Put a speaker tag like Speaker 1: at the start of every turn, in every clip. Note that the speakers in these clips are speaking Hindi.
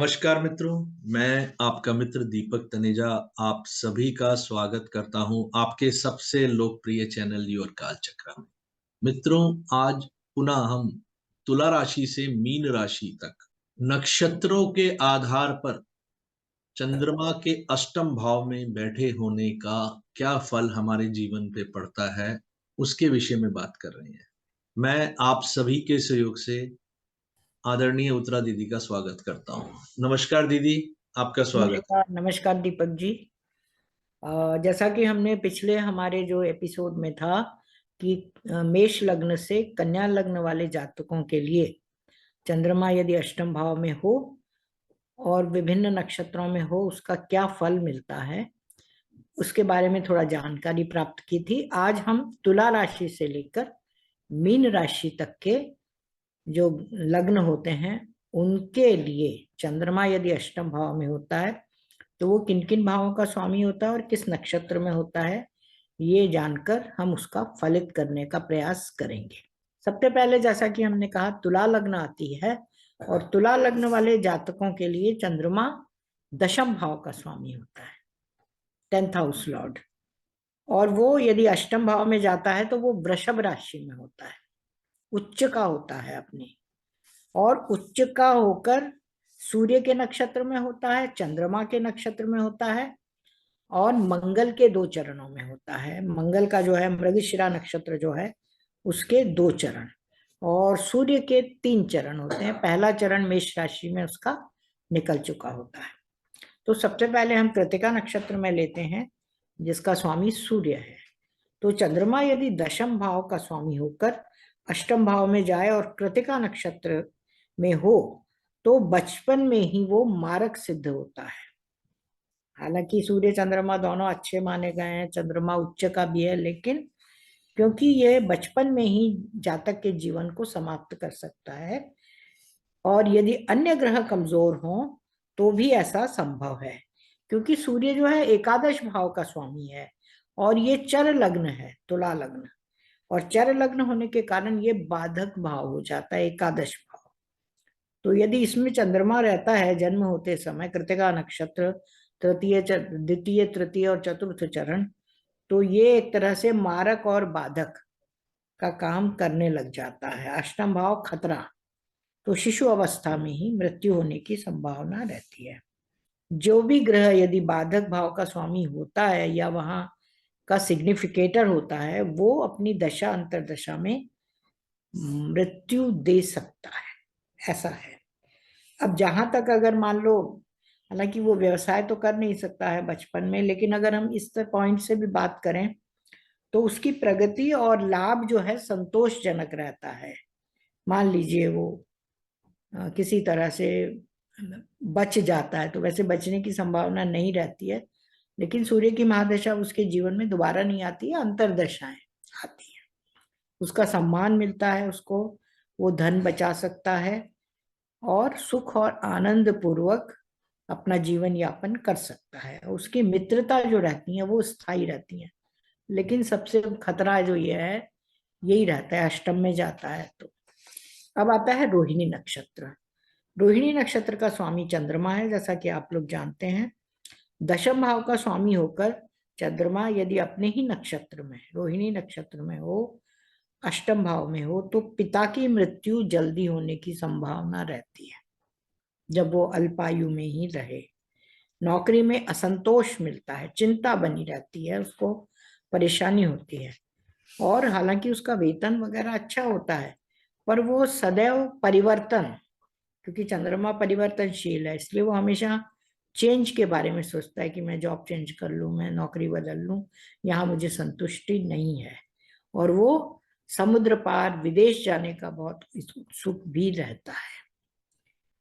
Speaker 1: नमस्कार मित्रों, मैं आपका मित्र दीपक तनेजा आप सभी का स्वागत करता हूं आपके सबसे लोकप्रिय चैनल योर कालचक्र में। मित्रों, आज पुनः हम तुला राशि से मीन राशि तक नक्षत्रों के आधार पर चंद्रमा के अष्टम भाव में बैठे होने का क्या फल हमारे जीवन पे पड़ता है, उसके विषय में बात कर रहे हैं। मैं आप सभी के सहयोग से आदरणीय उत्तरा दीदी का स्वागत करता हूँ। नमस्कार दीदी, आपका स्वागत है।
Speaker 2: नमस्कार नमस्कार दीपक जी। जैसा कि हमने पिछले हमारे जो एपिसोड में था कि मेष लग्न से कन्या लग्न वाले जातकों के लिए चंद्रमा यदि अष्टम भाव में हो और विभिन्न नक्षत्रों में हो उसका क्या फल मिलता है, उसके बारे में थोड़ा जानकारी प्राप्त की थी। आज हम तुला राशि से लेकर मीन राशि तक के जो लग्न होते हैं उनके लिए चंद्रमा यदि अष्टम भाव में होता है तो वो किन किन भावों का स्वामी होता है और किस नक्षत्र में होता है, ये जानकर हम उसका फलित करने का प्रयास करेंगे। सबसे पहले जैसा कि हमने कहा तुला लग्न आती है और तुला लग्न वाले जातकों के लिए चंद्रमा दशम भाव का स्वामी होता है, 10th हाउस लॉर्ड। और वो यदि अष्टम भाव में जाता है तो वो वृषभ राशि में होता है, उच्च का होता है अपने, और उच्च का होकर सूर्य के नक्षत्र में होता है, चंद्रमा के नक्षत्र में होता है और मंगल के 2 चरणों में होता है। मंगल का जो है मृगशिरा नक्षत्र जो है उसके 2 चरण और सूर्य के 3 चरण होते हैं। पहला चरण मेष राशि में उसका निकल चुका होता है। तो सबसे पहले हम कृतिका नक्षत्र में लेते हैं जिसका स्वामी सूर्य है। तो चंद्रमा यदि दशम भाव का स्वामी होकर अष्टम भाव में जाए और कृतिका नक्षत्र में हो तो बचपन में ही वो मारक सिद्ध होता है। हालांकि सूर्य चंद्रमा दोनों अच्छे माने गए हैं, चंद्रमा उच्च का भी है, लेकिन क्योंकि ये बचपन में ही जातक के जीवन को समाप्त कर सकता है और यदि अन्य ग्रह कमजोर हो तो भी ऐसा संभव है, क्योंकि सूर्य जो है एकादश भाव का स्वामी है और ये चर लग्न है, तुला लग्न, और चर लग्न होने के कारण ये बाधक भाव हो जाता है, एकादश भाव। तो यदि इसमें चंद्रमा रहता है जन्म होते समय, कृतिका नक्षत्र तृतीय द्वितीय तृतीय और चतुर्थ चरण, तो ये एक तरह से मारक और बाधक का काम करने लग जाता है। अष्टम भाव खतरा, तो शिशु अवस्था में ही मृत्यु होने की संभावना रहती है। जो भी ग्रह यदि बाधक भाव का स्वामी होता है या वहां का सिग्निफिकेटर होता है वो अपनी दशा अंतरदशा में मृत्यु दे सकता है, ऐसा है। अब जहां तक अगर मान लो, हालांकि वो व्यवसाय तो कर नहीं सकता है बचपन में, लेकिन अगर हम इस पॉइंट से भी बात करें तो उसकी प्रगति और लाभ जो है संतोषजनक रहता है। मान लीजिए वो किसी तरह से बच जाता है, तो वैसे बचने की संभावना नहीं रहती है, लेकिन सूर्य की महादशा उसके जीवन में दोबारा नहीं आती है, अंतरदशाएं आती है। उसका सम्मान मिलता है उसको, वो धन बचा सकता है और सुख और आनंद पूर्वक अपना जीवन यापन कर सकता है। उसकी मित्रता जो रहती है वो स्थायी रहती है, लेकिन सबसे खतरा जो ये है यही रहता है अष्टम में जाता है तो। अब आता है रोहिणी नक्षत्र। रोहिणी नक्षत्र का स्वामी चंद्रमा है, जैसा कि आप लोग जानते हैं। दशम भाव का स्वामी होकर चंद्रमा यदि अपने ही नक्षत्र में, रोहिणी नक्षत्र में हो, अष्टम भाव में हो, तो पिता की मृत्यु जल्दी होने की संभावना रहती है जब वो अल्पायु में ही रहे। नौकरी में असंतोष मिलता है, चिंता बनी रहती है, उसको परेशानी होती है, और हालांकि उसका वेतन वगैरह अच्छा होता है पर वो सदैव परिवर्तन, क्योंकि चंद्रमा परिवर्तनशील है, इसलिए वो हमेशा चेंज के बारे में सोचता है कि मैं जॉब चेंज कर लूं, मैं नौकरी बदल लूं, यहाँ मुझे संतुष्टि नहीं है। और वो समुद्र पार विदेश जाने का बहुत उत्सुक भी रहता है।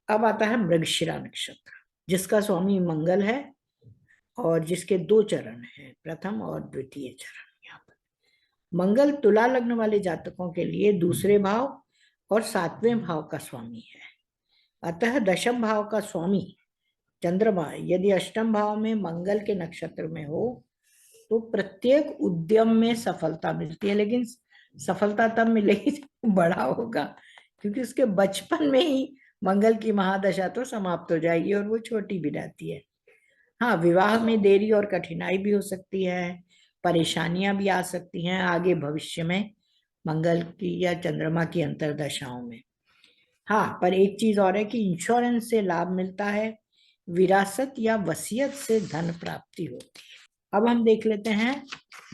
Speaker 2: अब आता है मृगशिरा नक्षत्र जिसका स्वामी मंगल है और जिसके 2 चरण हैं, प्रथम और द्वितीय चरण। यहाँ पर मंगल तुला लग्न वाले जातकों के लिए दूसरे भाव और 7वें भाव का स्वामी है। अतः दशम भाव का स्वामी चंद्रमा यदि अष्टम भाव में मंगल के नक्षत्र में हो तो प्रत्येक उद्यम में सफलता मिलती है, लेकिन सफलता तब मिलेगी जब बड़ा होगा, क्योंकि उसके बचपन में ही मंगल की महादशा तो समाप्त हो जाएगी और वो छोटी भी रहती है। हाँ, विवाह में देरी और कठिनाई भी हो सकती है, परेशानियां भी आ सकती हैं आगे भविष्य में मंगल की या चंद्रमा की अंतर्दशाओं में। हाँ, पर एक चीज और है कि इंश्योरेंस से लाभ मिलता है, विरासत या वसीयत से धन प्राप्ति होती है। अब हम देख लेते हैं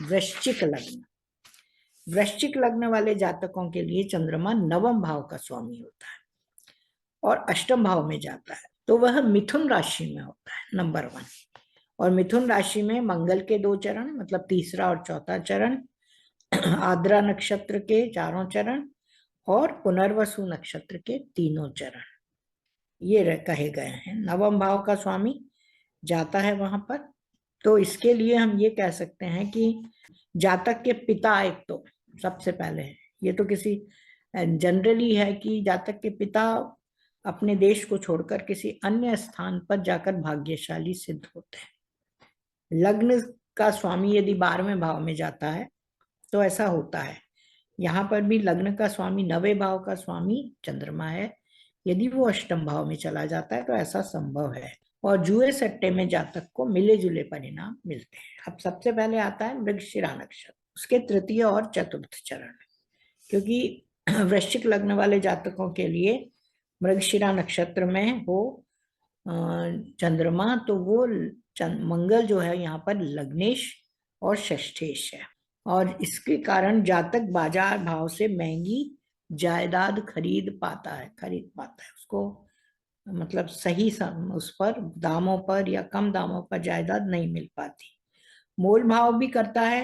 Speaker 2: वृश्चिक लग्न। वृश्चिक लग्न वाले जातकों के लिए चंद्रमा नवम भाव का स्वामी होता है और अष्टम भाव में जाता है, तो वह मिथुन राशि में होता है, नंबर 1। और मिथुन राशि में मंगल के 2 चरण, मतलब तीसरा और चौथा चरण, आद्रा नक्षत्र के 4 चरण और पुनर्वसु नक्षत्र के 3 चरण, ये कहे गए हैं। नवम भाव का स्वामी जाता है वहां पर, तो इसके लिए हम ये कह सकते हैं कि जातक के पिता, एक तो सबसे पहले है, ये तो किसी जनरली है कि जातक के पिता अपने देश को छोड़कर किसी अन्य स्थान पर जाकर भाग्यशाली सिद्ध होते हैं। लग्न का स्वामी यदि 12वें भाव में जाता है तो ऐसा होता है। यहाँ पर भी लग्न का स्वामी 9वें भाव का स्वामी चंद्रमा है, यदि वो अष्टम भाव में चला जाता है तो ऐसा संभव है। और जुए सट्टे में जातक को मिले जुले परिणाम मिलते हैं। अब सबसे पहले आता है मृगशिरा नक्षत्र, उसके तृतीय और चतुर्थ चरण, क्योंकि वृश्चिक लग्न वाले जातकों के लिए मृगशिरा नक्षत्र में हो चंद्रमा, तो वो मंगल जो है यहाँ पर लग्नेश और षष्ठेश है, और इसके कारण जातक बाजार भाव से महंगी जायदाद खरीद पाता है उसको, मतलब सही उस पर दामों पर या कम दामों पर जायदाद नहीं मिल पाती। मोल भाव भी करता है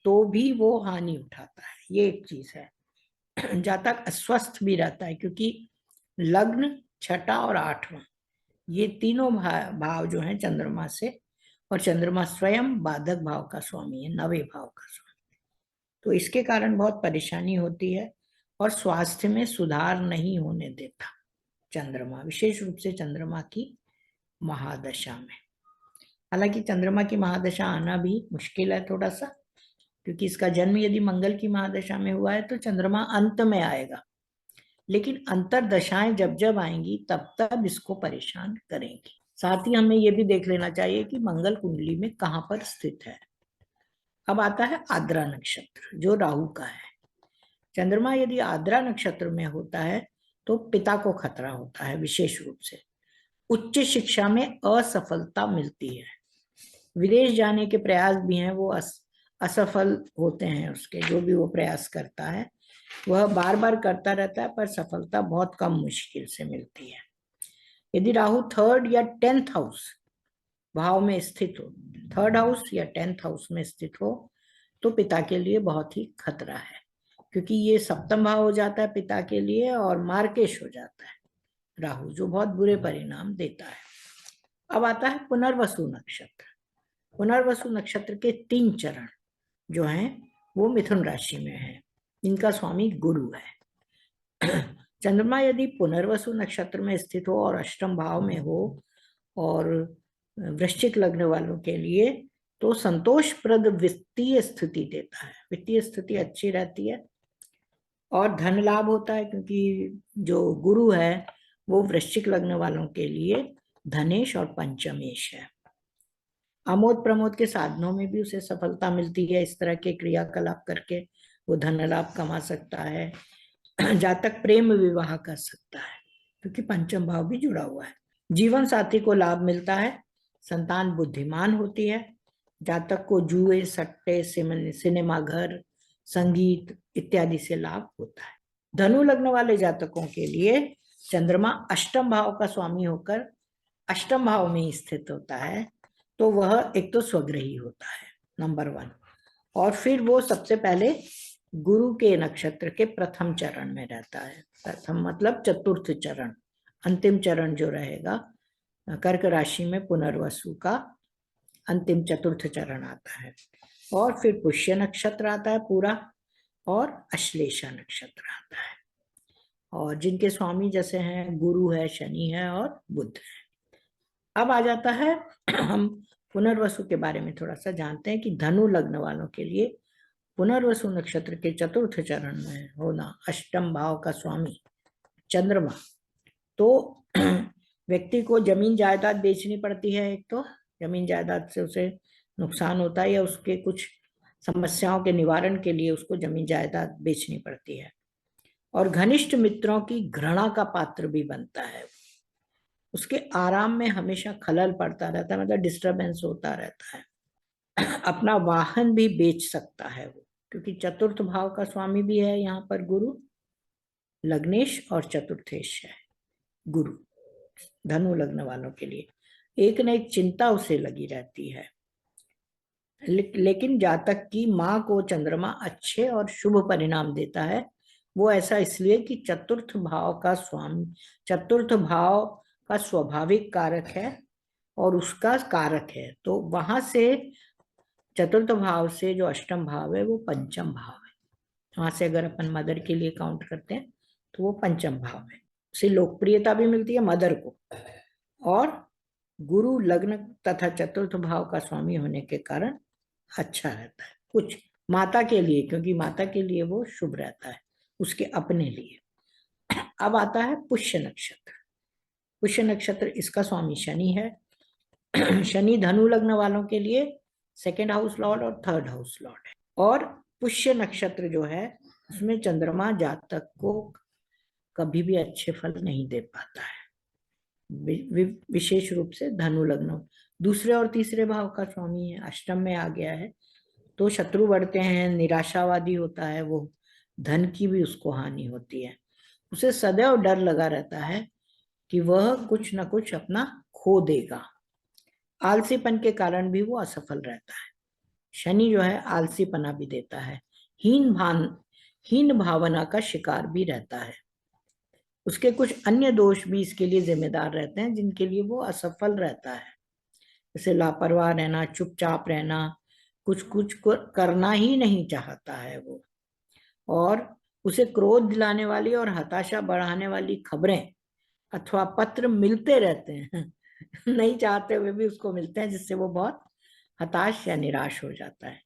Speaker 2: तो भी वो हानि उठाता है, ये एक चीज है। जातक अस्वस्थ भी रहता है, क्योंकि लग्न, छठा और आठवां, ये तीनों भाव जो हैं चंद्रमा से, और चंद्रमा स्वयं बाधक भाव का स्वामी है, 9वें भाव का स्वामी, तो इसके कारण बहुत परेशानी होती है और स्वास्थ्य में सुधार नहीं होने देता चंद्रमा, विशेष रूप से चंद्रमा की महादशा में। हालांकि चंद्रमा की महादशा आना भी मुश्किल है थोड़ा सा, क्योंकि इसका जन्म यदि मंगल की महादशा में हुआ है तो चंद्रमा अंत में आएगा, लेकिन अंतरदशाएं जब जब आएंगी तब तब इसको परेशान करेंगी। साथ ही हमें ये भी देख लेना चाहिए कि मंगल कुंडली में कहाँ पर स्थित है। अब आता है आद्रा नक्षत्र, जो राहु का है। चंद्रमा यदि आद्रा नक्षत्र में होता है तो पिता को खतरा होता है, विशेष रूप से उच्च शिक्षा में असफलता मिलती है, विदेश जाने के प्रयास भी हैं वो असफल होते हैं, उसके जो भी वो प्रयास करता है वह बार बार करता रहता है, पर सफलता बहुत कम मुश्किल से मिलती है। यदि राहु 3rd या 10th हाउस भाव में स्थित हो, 3rd हाउस या 10th हाउस में स्थित हो, तो पिता के लिए बहुत ही खतरा है, क्योंकि ये सप्तम भाव हो जाता है पिता के लिए और मार्केश हो जाता है राहु, जो बहुत बुरे परिणाम देता है। अब आता है पुनर्वसु नक्षत्र। पुनर्वसु नक्षत्र के 3 चरण जो हैं वो मिथुन राशि में है, इनका स्वामी गुरु है। चंद्रमा यदि पुनर्वसु नक्षत्र में स्थित हो और अष्टम भाव में हो, और वृश्चिक लग्न वालों के लिए तो संतोषप्रद वित्तीय स्थिति देता है, वित्तीय स्थिति अच्छी रहती है और धन लाभ होता है, क्योंकि जो गुरु है वो वृश्चिक लग्न वालों के लिए धनेश और पंचमेश है। आमोद प्रमोद के साधनों में भी उसे सफलता मिलती है, इस तरह के क्रियाकलाप करके वो धन लाभ कमा सकता है। जातक प्रेम विवाह कर सकता है, क्योंकि पंचम भाव भी जुड़ा हुआ है। जीवन साथी को लाभ मिलता है, संतान बुद्धिमान होती है, जातक को जुए, सट्टे, सिनेमा घर, संगीत इत्यादि से लाभ होता है। धनु लग्न वाले जातकों के लिए चंद्रमा अष्टम भाव का स्वामी होकर अष्टम भाव में स्थित होता है, तो वह एक तो स्वग्रही होता है, नंबर 1, और फिर वो सबसे पहले गुरु के नक्षत्र के प्रथम चरण में रहता है। प्रथम मतलब चतुर्थ चरण, अंतिम चरण जो रहेगा कर्क राशि में पुनर्वसु का अंतिम चतुर्थ चरण आता है, और फिर पुष्य नक्षत्र आता है पूरा, और अश्लेषा नक्षत्र आता है, और जिनके स्वामी जैसे हैं गुरु है, शनि है और बुध है। अब आ जाता है हम पुनर्वसु के बारे में थोड़ा सा जानते हैं कि धनु लग्न वालों के लिए पुनर्वसु नक्षत्र के चतुर्थ चरण में होना, अष्टम भाव का स्वामी चंद्रमा, तो व्यक्ति को जमीन जायदाद बेचनी पड़ती है। एक तो जमीन जायदाद से उसे नुकसान होता है या उसके कुछ समस्याओं के निवारण के लिए उसको जमीन जायदाद बेचनी पड़ती है। और घनिष्ठ मित्रों की घृणा का पात्र भी बनता है। उसके आराम में हमेशा खलल पड़ता रहता है, मतलब डिस्टरबेंस होता रहता है। अपना वाहन भी बेच सकता है वो, क्योंकि चतुर्थ भाव का स्वामी भी है यहाँ पर गुरु, लग्नेश और चतुर्थेश है गुरु धनु लग्न वालों के लिए। एक न एक चिंता उसे लगी रहती है। लेकिन जातक की माँ को चंद्रमा अच्छे और शुभ परिणाम देता है। वो ऐसा इसलिए कि चतुर्थ भाव का स्वामी, चतुर्थ भाव का स्वाभाविक कारक है और उसका कारक है। तो वहां से चतुर्थ भाव से जो अष्टम भाव है वो पंचम भाव है। वहां से अगर अपन मदर के लिए काउंट करते हैं तो वो पंचम भाव है। उसे लोकप्रियता भी मिलती है मदर को, और गुरु लग्न तथा चतुर्थ भाव का स्वामी होने के कारण अच्छा रहता है कुछ माता के लिए, क्योंकि माता के लिए वो शुभ रहता है उसके अपने लिए। अब आता है पुष्य नक्षत्र। पुष्य नक्षत्र इसका स्वामी शनि है। शनि धनु लग्न वालों के लिए सेकेंड हाउस लॉर्ड और थर्ड हाउस लॉर्ड है। और पुष्य नक्षत्र जो है उसमें चंद्रमा जातक को कभी भी अच्छे फल नहीं दे पाता है, विशेष रूप से धनु लग्न। दूसरे और तीसरे भाव का स्वामी है, अष्टम में आ गया है, तो शत्रु बढ़ते हैं, निराशावादी होता है वो, धन की भी उसको हानि होती है। उसे सदैव डर लगा रहता है कि वह कुछ न कुछ अपना खो देगा। आलसीपन के कारण भी वो असफल रहता है। शनि जो है आलसीपना भी देता है, हीन भावना का शिकार भी रहता है। उसके कुछ अन्य दोष भी इसके लिए जिम्मेदार रहते हैं जिनके लिए वो असफल रहता है, जैसे लापरवाह रहना, चुपचाप रहना, कुछ कुछ करना ही नहीं चाहता है वो। और उसे क्रोध दिलाने वाली और हताशा बढ़ाने वाली खबरें अथवा पत्र मिलते रहते हैं। नहीं चाहते हुए भी उसको मिलते हैं, जिससे वो बहुत हताश या निराश हो जाता है।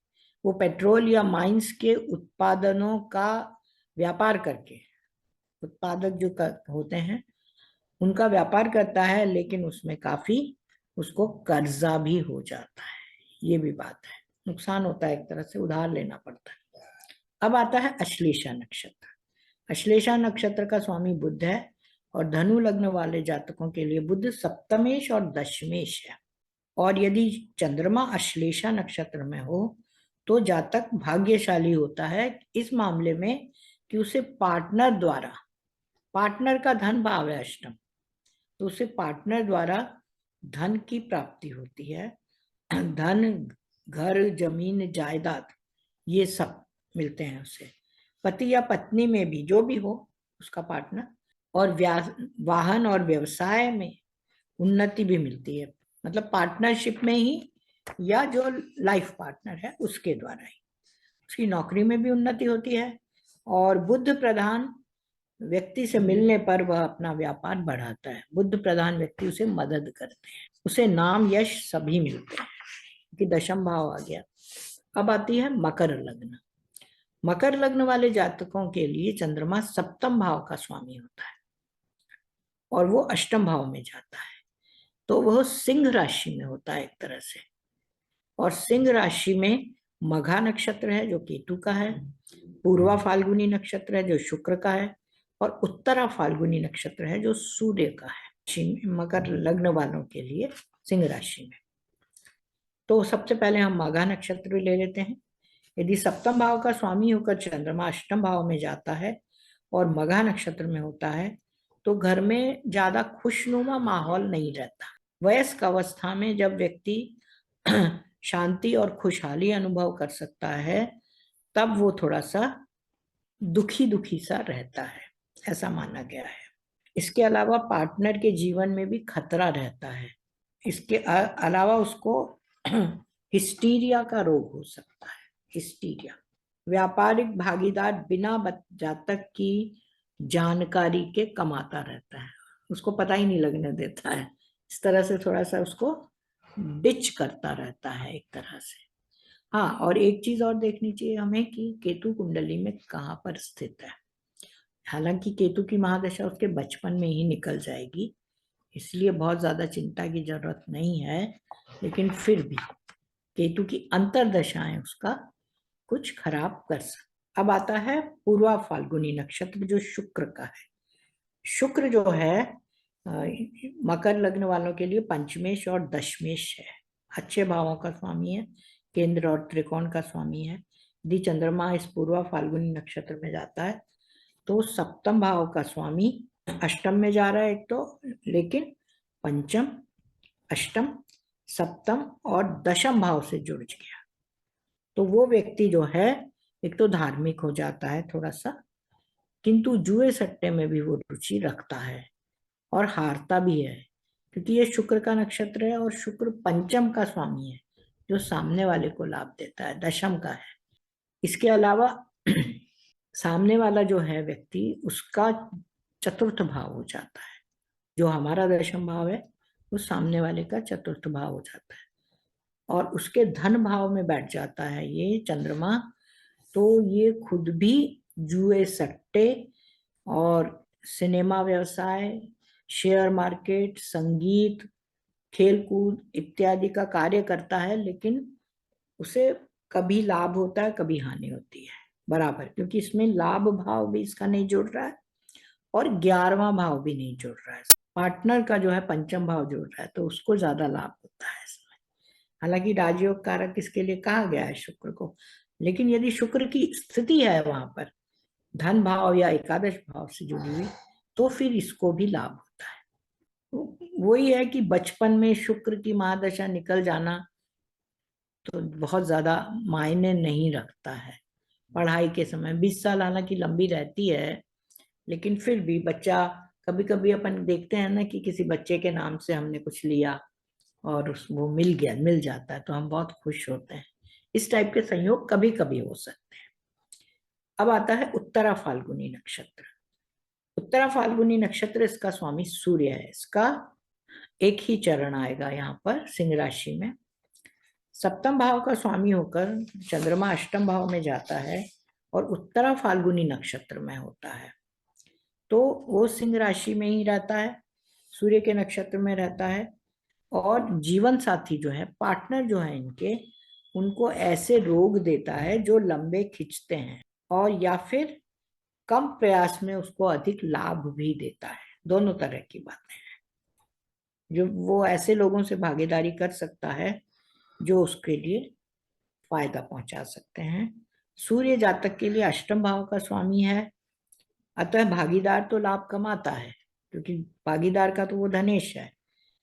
Speaker 2: वो पेट्रोल या माइंस के उत्पादनों का व्यापार करके, उत्पादक जो होते हैं उनका व्यापार करता है, लेकिन उसमें काफी उसको कर्जा भी हो जाता है। ये भी बात है, नुकसान होता है, एक तरह से उधार लेना पड़ता है। अब आता है अश्लेषा नक्षत्र। अश्लेषा नक्षत्र का स्वामी बुध है और धनु लग्न वाले जातकों के लिए बुध सप्तमेश और दशमेश है। और यदि चंद्रमा अश्लेषा नक्षत्र में हो तो जातक भाग्यशाली होता है इस मामले में कि उसे पार्टनर द्वारा, पार्टनर का धन भाव है अष्टम, तो उसे पार्टनर द्वारा धन की प्राप्ति होती है। धन, घर, जमीन, जायदाद, ये सब मिलते हैं उसे। पति या पत्नी में भी जो भी हो उसका पार्टनर, और वाहन और व्यवसाय में उन्नति भी मिलती है, मतलब पार्टनरशिप में ही या जो लाइफ पार्टनर है उसके द्वारा ही। उसकी नौकरी में भी उन्नति होती है। और बुद्ध प्रधान व्यक्ति से मिलने पर वह अपना व्यापार बढ़ाता है। बुद्ध प्रधान व्यक्ति उसे मदद करते हैं, उसे नाम यश सभी मिलते हैं, कि दशम भाव आ गया। अब आती है मकर लग्न। मकर लग्न वाले जातकों के लिए चंद्रमा सप्तम भाव का स्वामी होता है और वो अष्टम भाव में जाता है, तो वह सिंह राशि में होता है एक तरह से। और सिंह राशि में मघा नक्षत्र है जो केतु का है, पूर्वा फाल्गुनी नक्षत्र है जो शुक्र का है, और उत्तरा फाल्गुनी नक्षत्र है जो सूर्य का है। मकर लग्न वालों के लिए सिंह राशि में, तो सबसे पहले हम मघा नक्षत्र ले लेते हैं। यदि सप्तम भाव का स्वामी होकर चंद्रमा अष्टम भाव में जाता है और मघा नक्षत्र में होता है तो घर में ज्यादा खुशनुमा माहौल नहीं रहता। वयस्क अवस्था में जब व्यक्ति शांति और खुशहाली अनुभव कर सकता है तब वो थोड़ा सा दुखी दुखी सा रहता है, ऐसा माना गया है। इसके अलावा पार्टनर के जीवन में भी खतरा रहता है। इसके अलावा उसको हिस्टीरिया का रोग हो सकता है, हिस्टीरिया। व्यापारिक भागीदार बिना जातक की जानकारी के कमाता रहता है, उसको पता ही नहीं लगने देता है। इस तरह से थोड़ा सा उसको डिच करता रहता है एक तरह से। हाँ, और एक चीज और देखनी चाहिए हमें कि केतु कुंडली में कहाँ पर स्थित है। हालांकि केतु की महादशा उसके बचपन में ही निकल जाएगी, इसलिए बहुत ज्यादा चिंता की जरूरत नहीं है, लेकिन फिर भी केतु की अंतर्दशाएं उसका कुछ खराब कर सकती। अब आता है पूर्वा फाल्गुनी नक्षत्र जो शुक्र का है। शुक्र जो है मकर लग्न वालों के लिए पंचमेश और दशमेश है, अच्छे भावों का स्वामी है, केंद्र और त्रिकोण का स्वामी है। यदि चंद्रमा इस पूर्वा फाल्गुनी नक्षत्र में जाता है तो सप्तम भाव का स्वामी अष्टम में जा रहा है एक तो, लेकिन पंचम, अष्टम, सप्तम और दशम भाव से जुड़ गया। तो वो व्यक्ति जो है एक तो धार्मिक हो जाता है थोड़ा सा, किंतु जुए सट्टे में भी वो रुचि रखता है और हारता भी है, क्योंकि ये शुक्र का नक्षत्र है और शुक्र पंचम का स्वामी है जो सामने वाले को लाभ देता है, दशम का है। इसके अलावा सामने वाला जो है व्यक्ति उसका चतुर्थ भाव हो जाता है, जो हमारा दशम भाव है वो सामने वाले का चतुर्थ भाव हो जाता है और उसके धन भाव में बैठ जाता है ये चंद्रमा। तो ये खुद भी जुए सट्टे और सिनेमा व्यवसाय, शेयर मार्केट, संगीत, खेलकूद इत्यादि का कार्य करता है, लेकिन उसे कभी लाभ होता है कभी हानि होती है बराबर, क्योंकि इसमें लाभ भाव भी इसका नहीं जुड़ रहा है और 11वां भाव भी नहीं जुड़ रहा है। पार्टनर का जो है पंचम भाव जुड़ रहा है तो उसको ज्यादा लाभ होता है इसमें। हालांकि राजयोग कारक इसके लिए कहा गया है शुक्र को, लेकिन यदि शुक्र की स्थिति है वहां पर धन भाव या एकादश भाव से जुड़ी हुई तो फिर इसको भी लाभ होता है। वही है कि बचपन में शुक्र की महादशा निकल जाना तो बहुत ज्यादा मायने नहीं रखता है। पढ़ाई के समय 20 साल हालांकि लंबी रहती है, लेकिन फिर भी बच्चा, कभी कभी अपन देखते हैं ना कि किसी बच्चे के नाम से हमने कुछ लिया और उस वो मिल जाता है तो हम बहुत खुश होते हैं। इस टाइप के संयोग कभी कभी हो सकते हैं। अब आता है उत्तरा फाल्गुनी नक्षत्र। उत्तरा फाल्गुनी नक्षत्र, इसका स्वामी सूर्य है। इसका एक ही चरण आएगा यहाँ पर सिंह राशि में। सप्तम भाव का स्वामी होकर चंद्रमा अष्टम भाव में जाता है और उत्तरा फाल्गुनी नक्षत्र में होता है, तो वो सिंह राशि में ही रहता है, सूर्य के नक्षत्र में रहता है। और जीवन साथी जो है, पार्टनर जो है इनके, उनको ऐसे रोग देता है जो लंबे खिंचते हैं और या फिर कम प्रयास में उसको अधिक लाभ भी देता है। दोनों तरह की बातें हैं। जो वो ऐसे लोगों से भागीदारी कर सकता है जो उसके लिए फायदा पहुंचा सकते हैं। सूर्य जातक के लिए अष्टम भाव का स्वामी है, अतः भागीदार तो लाभ कमाता है क्योंकि भागीदार का तो वो धनेश है,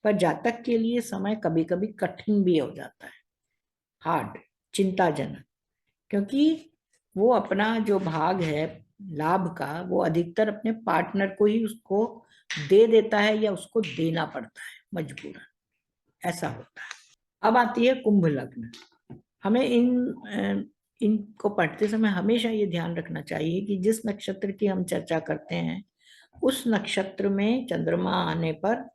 Speaker 2: पर जातक के लिए समय कभी कभी कठिन भी हो जाता है, हार्ड, चिंताजनक, क्योंकि वो अपना जो भाग है लाभ का वो अधिकतर अपने पार्टनर को ही उसको दे देता है या उसको देना पड़ता है मजबूरन, ऐसा होता है। अब आती है कुंभ लग्न। हमें इनको पढ़ते समय हमेशा ये ध्यान रखना चाहिए कि जिस नक्षत्र की हम चर्चा करते हैं उस नक्षत्र में चंद्रमा आने पर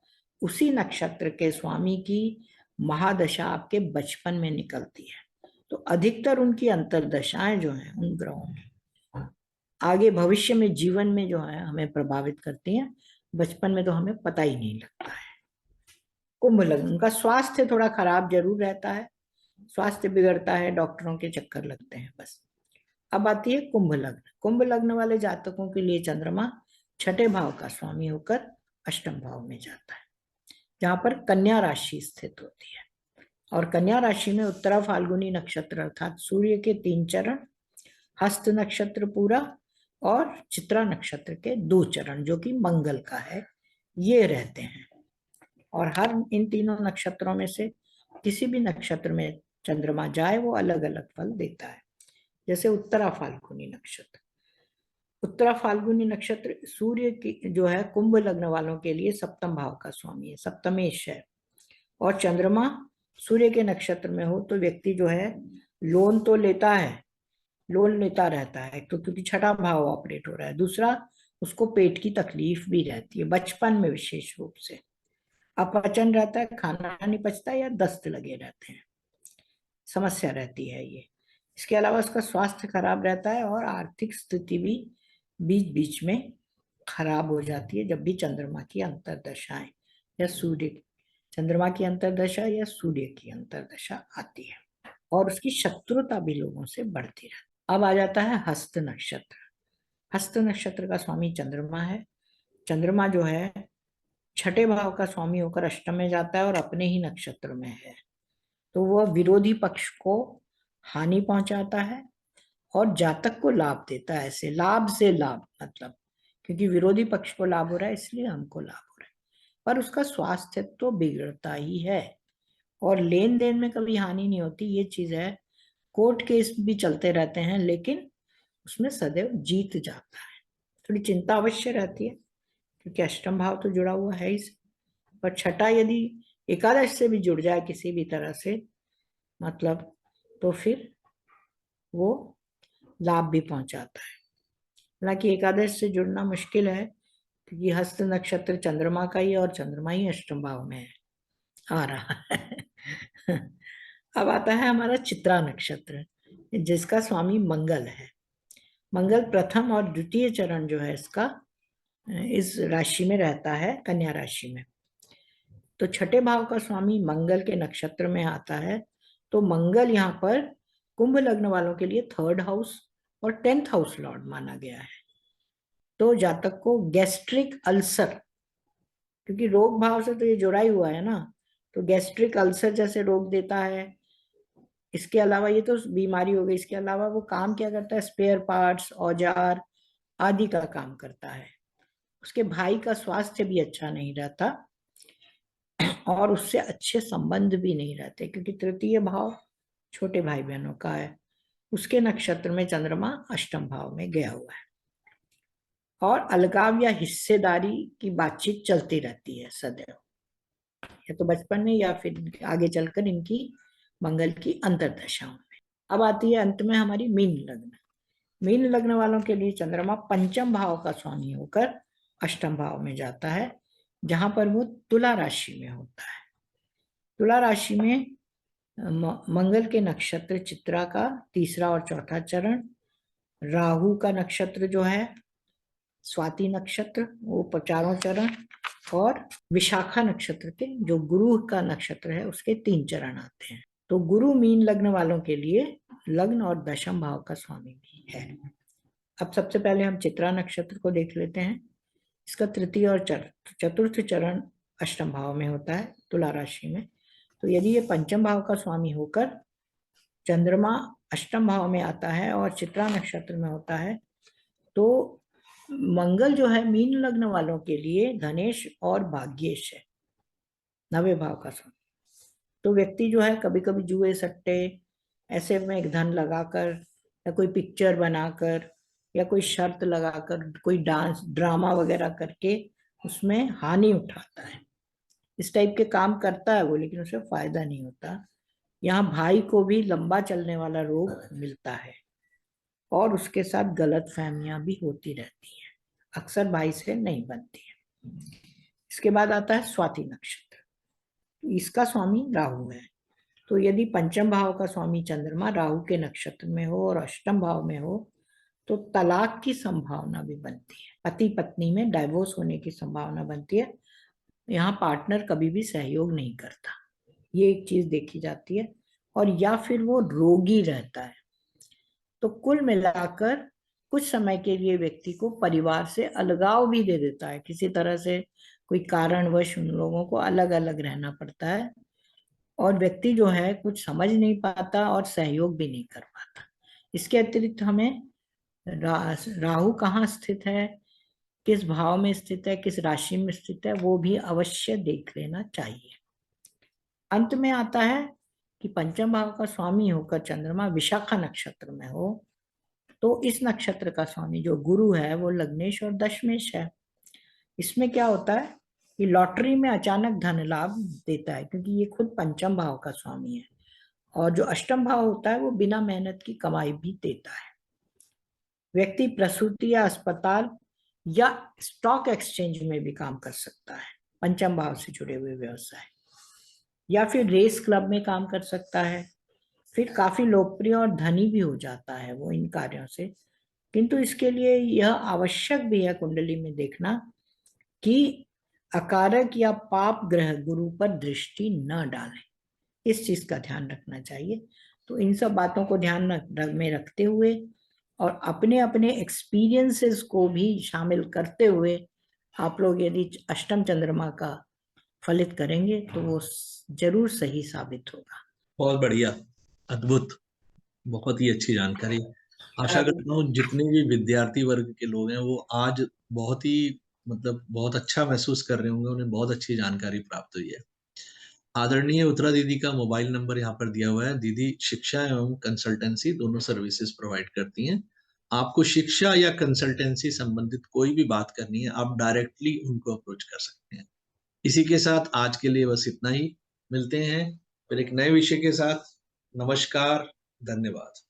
Speaker 2: उसी नक्षत्र के स्वामी की महादशा आपके बचपन में निकलती है, तो अधिकतर उनकी अंतर्दशाएं जो हैं उन ग्रहों की आगे भविष्य में जीवन में जो है हमें प्रभावित करती हैं। बचपन में तो हमें पता ही नहीं लगता है। कुंभ लग्न, उनका स्वास्थ्य थोड़ा खराब जरूर रहता है, स्वास्थ्य बिगड़ता है, डॉक्टरों के चक्कर लगते हैं बस। अब आती है कुंभ लग्न। कुंभ लग्न वाले जातकों के लिए चंद्रमा छठे भाव का स्वामी होकर अष्टम भाव में जाता है, जहां पर कन्या राशि स्थित होती है। और कन्या राशि में उत्तरा फाल्गुनी नक्षत्र अर्थात सूर्य के 3 चरण, हस्त नक्षत्र पूरा और चित्रा नक्षत्र के 2 चरण जो कि मंगल का है, ये रहते हैं। और हर इन तीनों नक्षत्रों में से किसी भी नक्षत्र में चंद्रमा जाए वो अलग अलग फल देता है। जैसे उत्तरा फाल्गुनी नक्षत्र, उत्तरा फाल्गुनी नक्षत्र सूर्य की जो है कुंभ लग्न वालों के लिए सप्तम भाव का स्वामी है, सप्तमेश है। और चंद्रमा सूर्य के नक्षत्र में हो तो व्यक्ति जो है लोन तो लेता है, लोन लेता रहता है, तो क्योंकि छठा भाव ऑपरेट हो रहा है। दूसरा, उसको पेट की तकलीफ भी रहती है बचपन में, विशेष रूप से अपचन रहता है, खाना नहीं पचता या दस्त लगे रहते हैं, समस्या रहती है ये। इसके अलावा उसका स्वास्थ्य खराब रहता है और आर्थिक स्थिति भी बीच बीच में खराब हो जाती है जब भी चंद्रमा की अंतर्दशाएं या चंद्रमा की अंतर्दशा या सूर्य की अंतर्दशा आती है, और उसकी शत्रुता भी लोगों से बढ़ती रहती है। अब आ जाता है हस्त नक्षत्र। हस्त नक्षत्र का स्वामी चंद्रमा है। चंद्रमा जो है छठे भाव का स्वामी होकर अष्टम में जाता है और अपने ही नक्षत्र में है, तो वह विरोधी पक्ष को हानि पहुंचाता है और जातक को लाभ देता है। ऐसे लाभ से लाभ, मतलब क्योंकि विरोधी पक्ष को लाभ हो रहा है इसलिए हमको लाभ हो रहा है, पर उसका स्वास्थ्य तो बिगड़ता ही है। और लेन देन में कभी हानि नहीं होती, ये चीज है। कोर्ट केस भी चलते रहते हैं लेकिन उसमें सदैव जीत जाता है। थोड़ी चिंता अवश्य रहती है क्योंकि अष्टम भाव तो जुड़ा हुआ है इस, पर छठा यदि एकादश से भी जुड़ जाए किसी भी तरह से, मतलब, तो फिर वो लाभ भी पहुंचाता है। हालांकि एकादश से जुड़ना मुश्किल है क्योंकि हस्त नक्षत्र चंद्रमा का ही, और चंद्रमा ही अष्टम भाव में है, आ रहा है। अब आता है हमारा चित्रा नक्षत्र, जिसका स्वामी मंगल है। मंगल प्रथम और द्वितीय चरण जो है इसका इस राशि में रहता है, कन्या राशि में। तो छठे भाव का स्वामी मंगल के नक्षत्र में आता है, तो मंगल यहाँ पर कुंभ लग्न वालों के लिए थर्ड हाउस और 10th हाउस लॉर्ड माना गया है। तो जातक को गैस्ट्रिक अल्सर, क्योंकि रोग भाव से तो ये जुड़ा ही हुआ है ना, तो गैस्ट्रिक अल्सर जैसे रोग देता है। इसके अलावा ये तो बीमारी हो गई, इसके अलावा वो काम क्या करता है, स्पेयर पार्ट्स, औजार आदि का काम करता है। उसके भाई का स्वास्थ्य भी अच्छा नहीं रहता और उससे अच्छे संबंध भी नहीं रहते, क्योंकि तृतीय भाव छोटे भाई बहनों का है। उसके नक्षत्र में चंद्रमा अष्टम भाव में गया हुआ है, और अलगाव या हिस्सेदारी की बातचीत चलती रहती है सदैव, या तो बचपन में या फिर आगे चलकर इनकी मंगल की अंतर्दशाओं में। अब आती है अंत में हमारी मीन लग्न। मीन लग्न वालों के लिए चंद्रमा पंचम भाव का स्वामी होकर अष्टम भाव में जाता है, जहां पर वो तुला राशि में होता है। तुला राशि में मंगल के नक्षत्र चित्रा का तीसरा और चौथा चरण, राहु का नक्षत्र जो है स्वाति नक्षत्र वो चारों चरण, और विशाखा नक्षत्र के जो गुरु का नक्षत्र है उसके 3 चरण आते हैं। तो गुरु मीन लग्न वालों के लिए लग्न और दशम भाव का स्वामी भी है। अब सबसे पहले हम चित्रा नक्षत्र को देख लेते हैं। इसका तृतीय और चतुर्थ चरण अष्टम भाव में होता है तुला राशि में। तो यदि ये पंचम भाव का स्वामी होकर चंद्रमा अष्टम भाव में आता है और चित्रा नक्षत्र में होता है, तो मंगल जो है मीन लग्न वालों के लिए धनेश और भाग्येश है, नवे भाव का स्वामी। तो व्यक्ति जो है कभी कभी जुए सट्टे ऐसे में एक धन लगाकर या कोई पिक्चर बनाकर या कोई शर्त लगाकर कोई डांस ड्रामा वगैरह करके उसमें हानि उठाता है। इस टाइप के काम करता है वो, लेकिन उसे फायदा नहीं होता। यहाँ भाई को भी लंबा चलने वाला रोग मिलता है और उसके साथ गलत फहमियां भी होती रहती हैं, अक्सर भाई से नहीं बनती है। इसके बाद आता है स्वाति नक्षत्र। इसका स्वामी राहु है। तो यदि पंचम भाव का स्वामी चंद्रमा राहु के नक्षत्र में हो और अष्टम भाव में हो, तो तलाक की संभावना भी बनती है, पति पत्नी में डाइवोर्स होने की संभावना बनती है। यहाँ पार्टनर कभी भी सहयोग नहीं करता, ये एक चीज देखी जाती है। और या फिर वो रोगी रहता है। तो कुल मिलाकर कुछ समय के लिए व्यक्ति को परिवार से अलगाव भी दे देता है, किसी तरह से कोई कारणवश उन लोगों को अलग अलग रहना पड़ता है, और व्यक्ति जो है कुछ समझ नहीं पाता और सहयोग भी नहीं कर पाता। इसके अतिरिक्त हमें राहु कहाँ स्थित है, किस भाव में स्थित है, किस राशि में स्थित है, वो भी अवश्य देख लेना चाहिए। अंत में आता है कि पंचम भाव का स्वामी होकर चंद्रमा विशाखा नक्षत्र में हो, तो इस नक्षत्र का स्वामी जो गुरु है वो लग्नेश और दशमेश है। इसमें क्या होता है कि लॉटरी में अचानक धन लाभ देता है, क्योंकि ये खुद पंचम भाव का स्वामी है, और जो अष्टम भाव होता है वो बिना मेहनत की कमाई भी देता है। व्यक्ति प्रसूति या अस्पताल या स्टॉक एक्सचेंज में भी काम कर सकता है, पंचम भाव से जुड़े हुए व्यवसाय, या फिर रेस क्लब में काम कर सकता है। फिर काफी लोकप्रिय और धनी भी हो जाता है वो इन कार्यों से। किंतु इसके लिए यह आवश्यक भी है कुंडली में देखना कि अकारक या पाप ग्रह गुरु पर दृष्टि न डालें। इस चीज का ध्यान रखना चाहिए। तो इन सब बातों को ध्यान में रखते हुए और अपने अपने एक्सपीरियंसेस को भी शामिल करते हुए आप लोग यदि अष्टम चंद्रमा का फलित करेंगे तो वो जरूर सही साबित होगा।
Speaker 1: बहुत बढ़िया, अद्भुत, बहुत ही अच्छी जानकारी। आशा
Speaker 2: अब
Speaker 1: करता हूँ जितने भी विद्यार्थी वर्ग के लोग हैं वो आज बहुत ही मतलब बहुत अच्छा महसूस कर रहे होंगे, उन्हें बहुत अच्छी जानकारी प्राप्त हुई है। आदरणीय उत्तरा दीदी का मोबाइल नंबर यहाँ पर दिया हुआ है। दीदी शिक्षा एवं कंसल्टेंसी दोनों सर्विसेज प्रोवाइड करती हैं। आपको शिक्षा या कंसल्टेंसी संबंधित कोई भी बात करनी है, आप डायरेक्टली उनको अप्रोच कर सकते हैं। इसी के साथ आज के लिए बस इतना ही। मिलते हैं फिर एक नए विषय के साथ। नमस्कार, धन्यवाद।